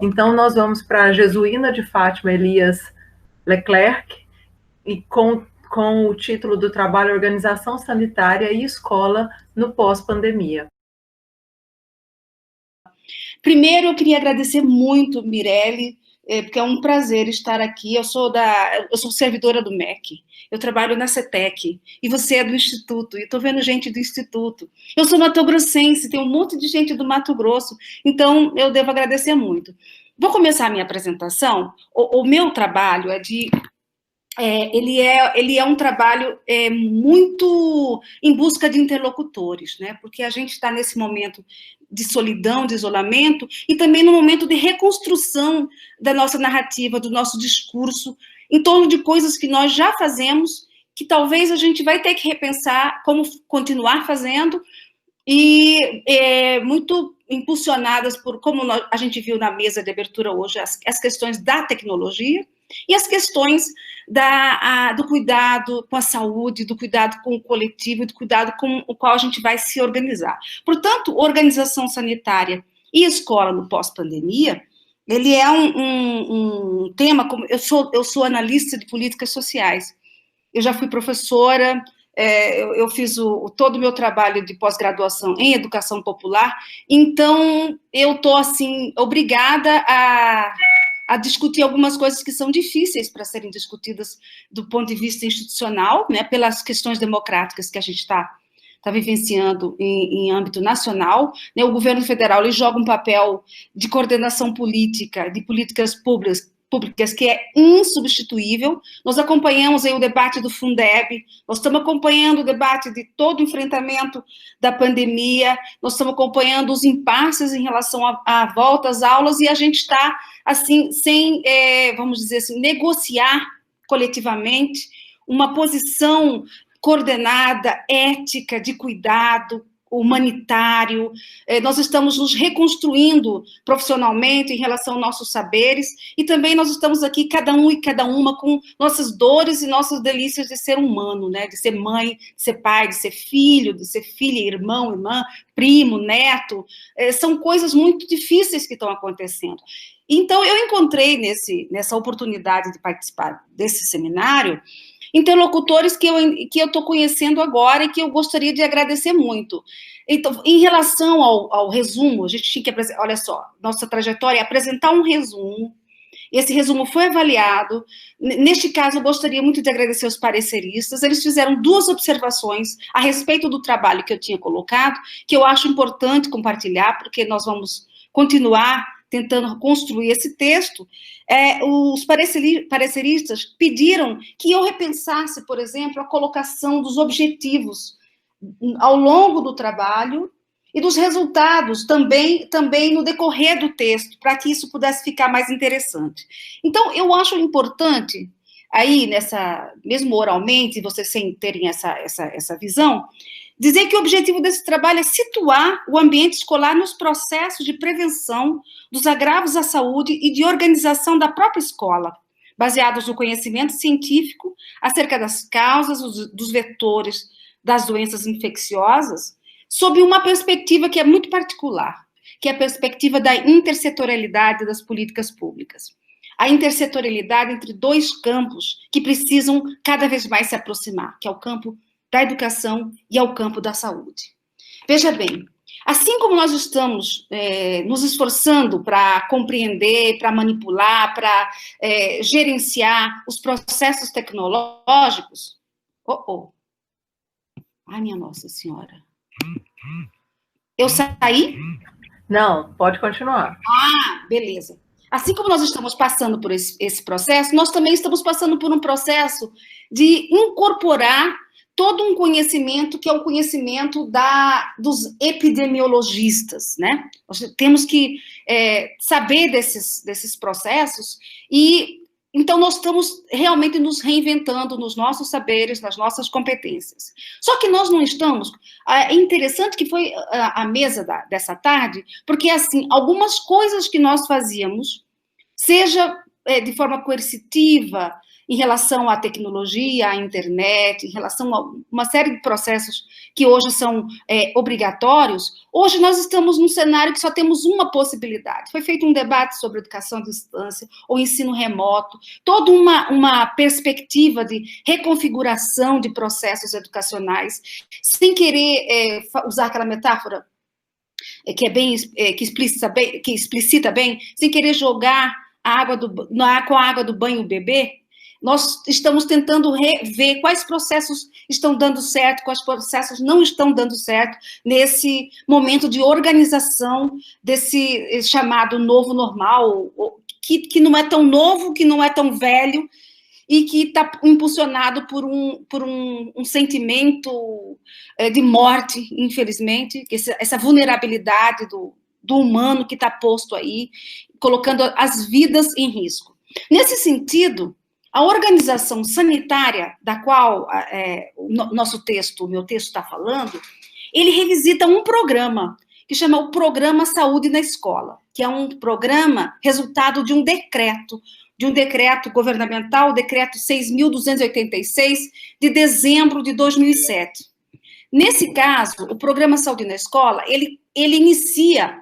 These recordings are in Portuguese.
Então, nós vamos para a Jesuína de Fátima Elias Leclerc, e com o título do trabalho Organização Sanitária e Escola no Pós-Pandemia. Primeiro, eu queria agradecer muito, Mirelle, porque é um prazer estar aqui. Eu sou servidora do MEC, eu trabalho na CETEC, e você é do Instituto, e estou vendo gente do Instituto. Eu sou mato-grossense, tem um monte de gente do Mato Grosso, então eu devo agradecer muito. Vou começar a minha apresentação. O meu trabalho ele é um trabalho muito em busca de interlocutores, né? Porque a gente está nesse momento de solidão, de isolamento, e também no momento de reconstrução da nossa narrativa, do nosso discurso, em torno de coisas que nós já fazemos, que talvez a gente vai ter que repensar como continuar fazendo, e muito impulsionadas por, como a gente viu na mesa de abertura hoje, as questões da tecnologia e as questões do cuidado com a saúde, do cuidado com o coletivo, do cuidado com o qual a gente vai se organizar. Portanto, organização sanitária e escola no pós-pandemia, ele é um tema, como eu sou analista de políticas sociais, eu já fui professora, eu fiz todo o meu trabalho de pós-graduação em educação popular, então eu estou, assim, obrigada a discutir algumas coisas que são difíceis para serem discutidas do ponto de vista institucional, né, pelas questões democráticas que a gente está vivenciando em âmbito nacional, né. O governo federal ele joga um papel de coordenação política, de políticas públicas, que é insubstituível. Nós acompanhamos aí o debate do Fundeb, nós estamos acompanhando o debate de todo o enfrentamento da pandemia, nós estamos acompanhando os impasses em relação à volta às aulas, e a gente está, assim, sem, vamos dizer assim, negociar coletivamente uma posição coordenada, ética, de cuidado, humanitário. Nós estamos nos reconstruindo profissionalmente em relação aos nossos saberes, e também nós estamos aqui, cada um e cada uma, com nossas dores e nossas delícias de ser humano, né? De ser mãe, de ser pai, de ser filho, de ser filha, irmão, irmã, primo, neto. São coisas muito difíceis que estão acontecendo. Então, eu encontrei nessa oportunidade de participar desse seminário interlocutores que eu estou conhecendo agora e que eu gostaria de agradecer muito. Então, em relação ao resumo, a gente tinha que apresentar, olha só, nossa trajetória é apresentar um resumo, esse resumo foi avaliado. Neste caso, eu gostaria muito de agradecer aos pareceristas, eles fizeram 2 observações a respeito do trabalho que eu tinha colocado, que eu acho importante compartilhar, porque nós vamos continuar tentando construir esse texto. Os pareceristas pediram que eu repensasse, por exemplo, a colocação dos objetivos ao longo do trabalho e dos resultados também no decorrer do texto, para que isso pudesse ficar mais interessante. Então, eu acho importante, aí, mesmo oralmente, vocês sem terem essa visão, dizer que o objetivo desse trabalho é situar o ambiente escolar nos processos de prevenção dos agravos à saúde e de organização da própria escola, baseados no conhecimento científico acerca das causas, dos vetores das doenças infecciosas, sob uma perspectiva que é muito particular, que é a perspectiva da intersetorialidade das políticas públicas. A intersetorialidade entre 2 campos que precisam cada vez mais se aproximar, que é o campo da educação e ao campo da saúde. Veja bem, assim como nós estamos nos esforçando para compreender, para manipular, para gerenciar os processos tecnológicos... Ai, minha Nossa Senhora. Eu saí? Não, pode continuar. Ah, beleza. Assim como nós estamos passando por esse processo, nós também estamos passando por um processo de incorporar todo um conhecimento que é o conhecimento dos epidemiologistas, né? Nós temos que saber desses processos, e então nós estamos realmente nos reinventando nos nossos saberes, nas nossas competências. Só que nós não estamos... É interessante que foi a mesa dessa tarde, porque, assim, algumas coisas que nós fazíamos, seja de forma coercitiva, em relação à tecnologia, à internet, em relação a uma série de processos que hoje são obrigatórios, hoje nós estamos num cenário que só temos uma possibilidade. Foi feito um debate sobre educação à distância, ou ensino remoto, toda uma perspectiva de reconfiguração de processos educacionais, sem querer usar aquela metáfora que é bem que explicita bem, sem querer jogar com a água do banho o bebê. Nós estamos tentando rever quais processos estão dando certo, quais processos não estão dando certo nesse momento de organização desse chamado novo normal, que não é tão novo, que não é tão velho, e que está impulsionado por um sentimento de morte, infelizmente, essa vulnerabilidade do humano que está posto aí, colocando as vidas em risco. Nesse sentido, a organização sanitária, da qual o meu texto está falando, ele revisita um programa que chama o Programa Saúde na Escola, que é um programa resultado de um decreto governamental, o decreto 6.286, de dezembro de 2007. Nesse caso, o Programa Saúde na Escola, ele inicia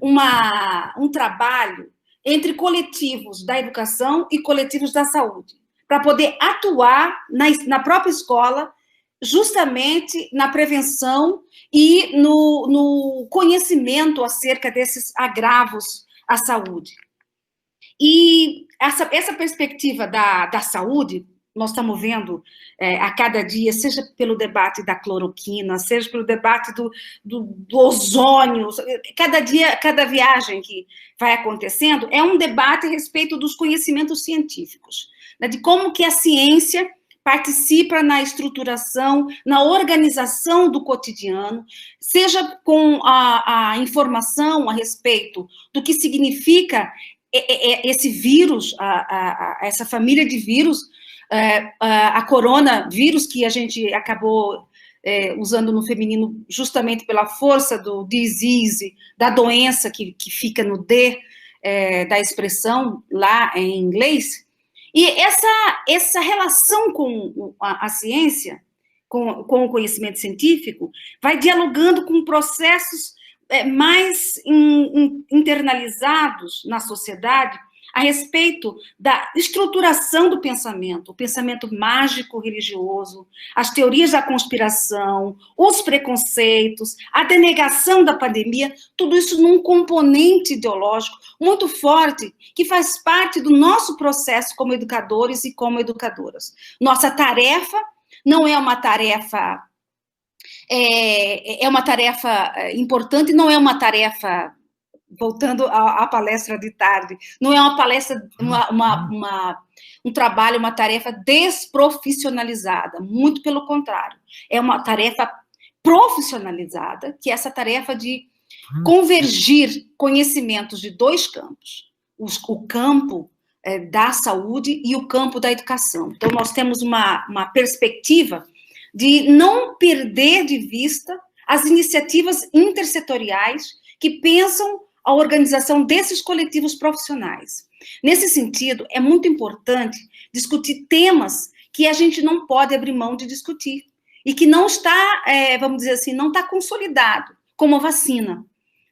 um trabalho entre coletivos da educação e coletivos da saúde, para poder atuar na própria escola, justamente na prevenção e no conhecimento acerca desses agravos à saúde. E essa perspectiva da saúde, nós estamos vendo a cada dia, seja pelo debate da cloroquina, seja pelo debate do ozônio, cada dia, cada viagem que vai acontecendo, é um debate a respeito dos conhecimentos científicos, né, de como que a ciência participa na estruturação, na organização do cotidiano, seja com a informação a respeito do que significa esse vírus, essa família de vírus, a coronavírus, que a gente acabou usando no feminino justamente pela força do disease, da doença que fica no D da expressão lá em inglês. E essa relação com a ciência, com o conhecimento científico, vai dialogando com processos mais internalizados na sociedade a respeito da estruturação do pensamento, o pensamento mágico-religioso, as teorias da conspiração, os preconceitos, a denegação da pandemia, tudo isso num componente ideológico muito forte, que faz parte do nosso processo como educadores e como educadoras. Nossa tarefa não é uma tarefa... É uma tarefa importante, não é uma tarefa, voltando à palestra de tarde, não é uma palestra, um trabalho, uma tarefa desprofissionalizada, muito pelo contrário, é uma tarefa profissionalizada, que é essa tarefa de convergir conhecimentos de dois campos, o campo da saúde e o campo da educação. Então, nós temos uma perspectiva de não perder de vista as iniciativas intersetoriais que pensam a organização desses coletivos profissionais. Nesse sentido, é muito importante discutir temas que a gente não pode abrir mão de discutir e que não está, vamos dizer assim, não está consolidado, como a vacina.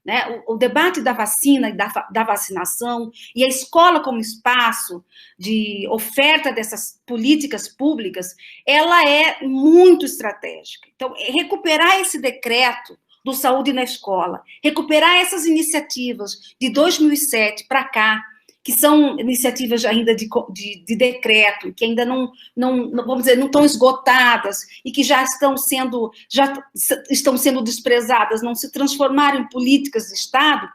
Né? O debate da vacina e da vacinação e a escola como espaço de oferta dessas políticas públicas, ela é muito estratégica. Então, recuperar esse decreto do Saúde na Escola, recuperar essas iniciativas de 2007 para cá, que são iniciativas ainda de decreto, que ainda não, vamos dizer, não estão esgotadas e que já estão sendo desprezadas, não se transformaram em políticas de Estado,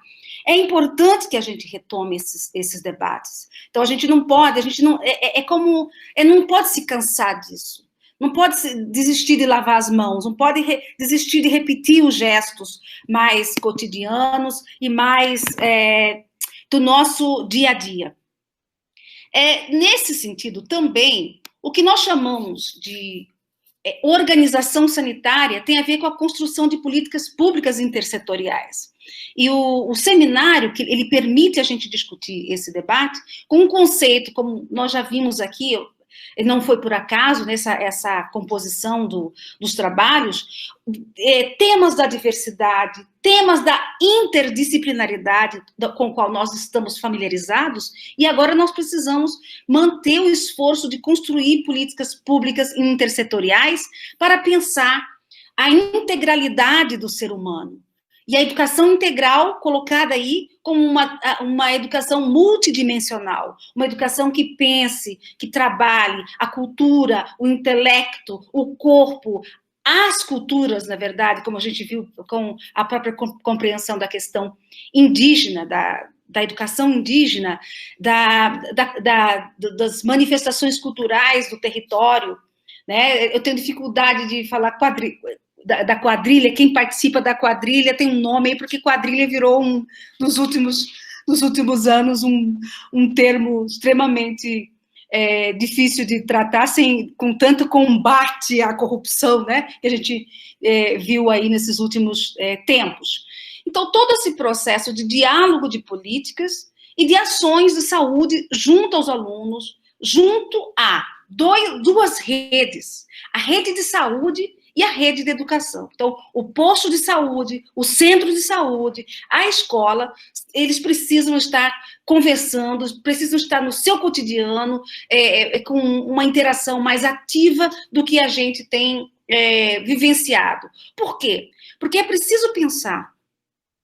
é importante que a gente retome esses debates. Então, a gente não pode, não pode se cansar disso. Não pode desistir de lavar as mãos, não pode desistir de repetir os gestos mais cotidianos e mais do nosso dia a dia. Nesse sentido, também, o que nós chamamos de organização sanitária tem a ver com a construção de políticas públicas intersetoriais. E o seminário, que ele permite a gente discutir esse debate com um conceito, como nós já vimos aqui, não foi por acaso essa composição dos trabalhos, temas da diversidade, temas da interdisciplinaridade com o qual nós estamos familiarizados, e agora nós precisamos manter o esforço de construir políticas públicas intersetoriais para pensar a integralidade do ser humano. E a educação integral colocada aí como uma educação multidimensional, uma educação que pense, que trabalhe a cultura, o intelecto, o corpo, as culturas, na verdade, como a gente viu com a própria compreensão da questão indígena, da educação indígena, das manifestações culturais do território, né? Eu tenho dificuldade de falar da quadrilha, quem participa da quadrilha tem um nome aí, porque quadrilha virou, nos últimos anos, um termo extremamente difícil de tratar, com tanto combate à corrupção, né, que a gente viu aí nesses últimos tempos. Então, todo esse processo de diálogo de políticas e de ações de saúde junto aos alunos, junto a duas redes, a rede de saúde e a rede de educação. Então, o posto de saúde, o centro de saúde, a escola, eles precisam estar conversando, precisam estar no seu cotidiano, com uma interação mais ativa do que a gente tem vivenciado. Por quê? Porque é preciso pensar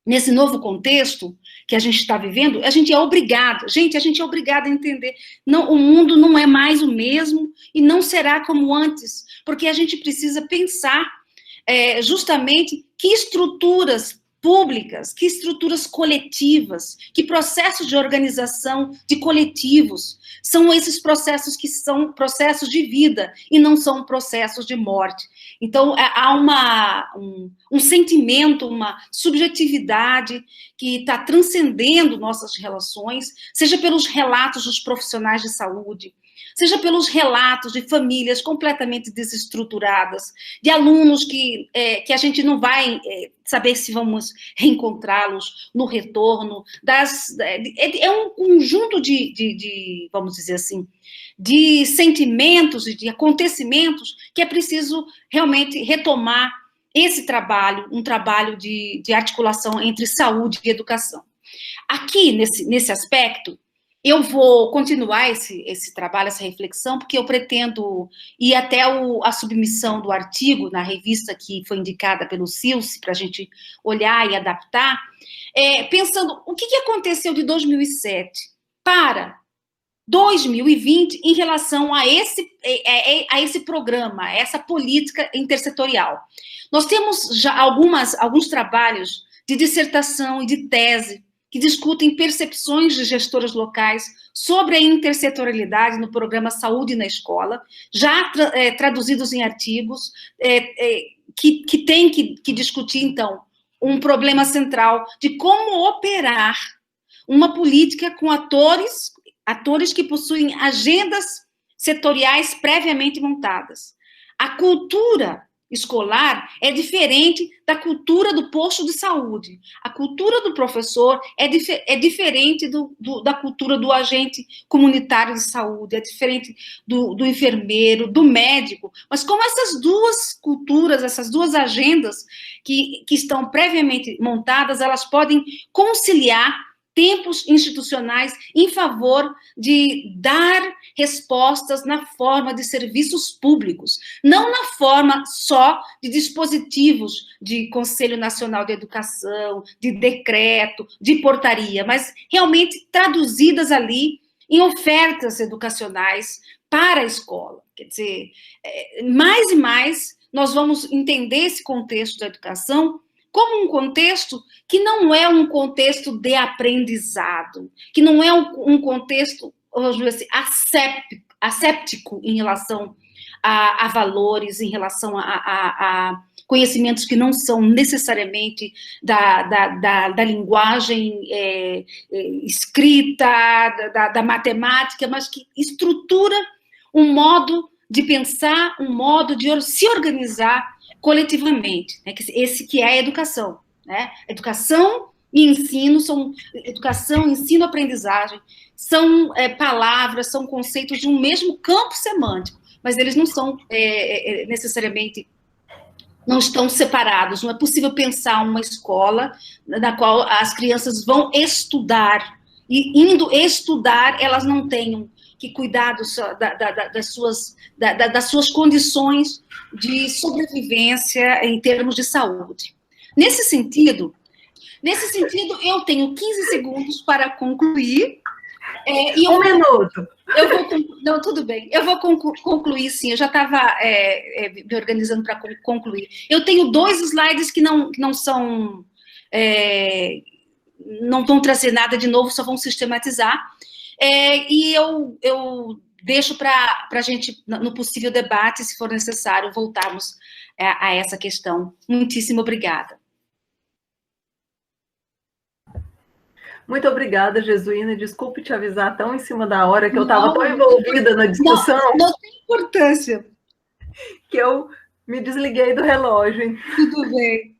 nesse novo contexto que a gente está vivendo, a gente é obrigado a entender, não, o mundo não é mais o mesmo e não será como antes, porque a gente precisa pensar justamente que estruturas públicas, que estruturas coletivas, que processos de organização de coletivos são esses processos que são processos de vida e não são processos de morte. Então, há um sentimento, uma subjetividade que está transcendendo nossas relações, seja pelos relatos dos profissionais de saúde, seja pelos relatos de famílias completamente desestruturadas, de alunos que a gente não vai saber se vamos reencontrá-los no retorno, é um conjunto de, vamos dizer assim, de sentimentos e de acontecimentos que é preciso realmente retomar esse trabalho, um trabalho de articulação entre saúde e educação. Aqui, nesse aspecto, eu vou continuar esse trabalho, essa reflexão, porque eu pretendo ir até a submissão do artigo na revista que foi indicada pelo Silce, para a gente olhar e adaptar, pensando o que aconteceu de 2007 para 2020 em relação a esse programa, a essa política intersetorial. Nós temos já alguns trabalhos de dissertação e de tese que discutem percepções de gestoras locais sobre a intersetorialidade no programa Saúde na Escola, já traduzidos em artigos, que tem que discutir, então, um problema central de como operar uma política com atores que possuem agendas setoriais previamente montadas. A cultura escolar é diferente da cultura do posto de saúde. A cultura do professor é diferente da cultura do agente comunitário de saúde, é diferente do enfermeiro, do médico. Mas como essas duas culturas, essas duas agendas que estão previamente montadas, elas podem conciliar tempos institucionais em favor de dar respostas na forma de serviços públicos, não na forma só de dispositivos de Conselho Nacional de Educação, de decreto, de portaria, mas realmente traduzidas ali em ofertas educacionais para a escola. Quer dizer, mais e mais nós vamos entender esse contexto da educação como um contexto que não é um contexto de aprendizado, que não é um contexto, vamos dizer assim, asséptico em relação a valores, em relação a conhecimentos que não são necessariamente da linguagem escrita, da matemática, mas que estrutura um modo de pensar, um modo de se organizar coletivamente, né? Esse que é a educação, né? Educação e ensino, são educação, ensino, aprendizagem, são palavras, são conceitos de um mesmo campo semântico, mas eles não são necessariamente, não estão separados. Não é possível pensar uma escola na qual as crianças vão estudar, e indo estudar, elas não tenham que cuidar das suas condições de sobrevivência em termos de saúde. Nesse sentido, eu tenho 15 segundos para concluir. Um minuto. Não, tudo bem. Eu vou concluir, sim. Eu já estava me organizando para concluir. Eu tenho 2 slides que não são... não vão trazer nada de novo, só vão sistematizar. E eu deixo para a gente, no possível debate, se for necessário, voltarmos a essa questão. Muitíssimo obrigada. Muito obrigada, Jesuína. Desculpe te avisar tão em cima da hora, que eu estava tão envolvida na discussão. Não tem importância. Que eu me desliguei do relógio. Tudo bem.